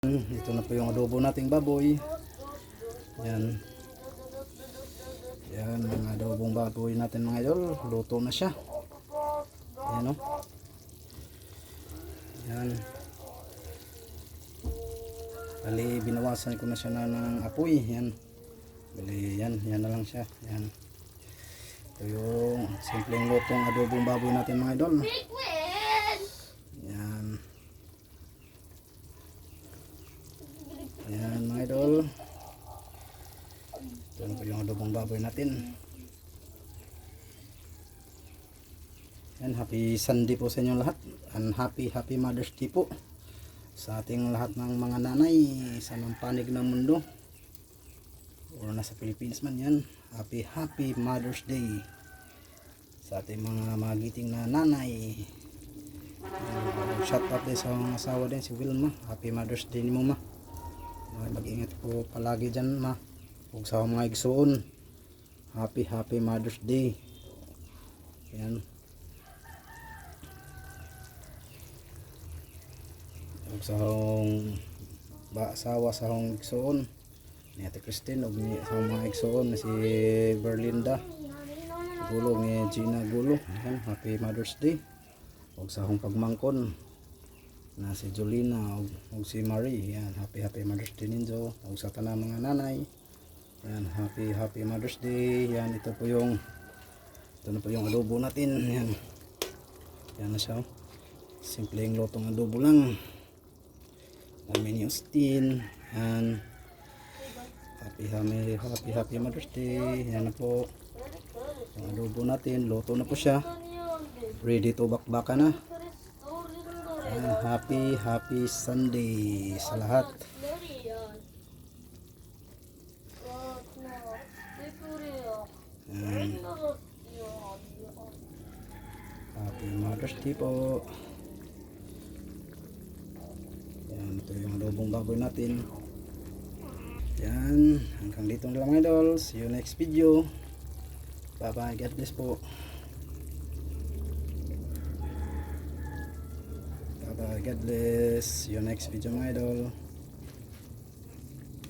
Ito na po yung adobo nating baboy. Yan. Yan, mga adobong baboy natin mga idol. Luto na siya. Yan o. Yan. Bali, binawasan ko na siya ng apoy. Yan. Bali, yan na lang siya. Yan. Ito yung simpleng lutong adobong baboy natin mga idol. Yan. Yan mga idol. Ito na po yung adobong baboy natin. Yan, happy Sunday po sa inyo lahat. And happy Mother's Day po sa ating lahat ng mga nanay sa mga panig ng mundo o nasa Philippines man. Yan, happy Mother's Day sa ating mga magiting na nanay. Shout out din sa mga asawa din, si Wilma. Happy Mother's Day ni mo, ma. Mag-ingat po palagi dyan, ma. Huwag sa mga igsoon. Happy Mother's Day. Yan. Huwag sa asawa sa hong igsoon ni Ate Christine. Huwag sa mga igsoon na si Berlinda Gulo, ni Gina Gulo. Yan. Happy Mother's Day. Huwag sa hong pagmangkon na si Jolina o si Marie. Yan, happy Mother's Day ninyo. Huwag sa tanang mga nanay. Yan, happy Mother's Day. Yan, ito na po yung adobo natin. Yan. Yan na siya. Simpleng lotong adobo lang. Namin yung stin. Yan. Happy Mother's Day. Yan na po. Yung adobo natin. Loto na po siya. Ready to bakbaka na. Yan, happy Sunday sa lahat. Yan. Happy Mother's Day po. Yan, ito yung adobong baboy natin. Yan, hanggang dito na lang mga idol. See you next video. Bye bye, God bless po. Bye bye, God bless. See you next video mga idol.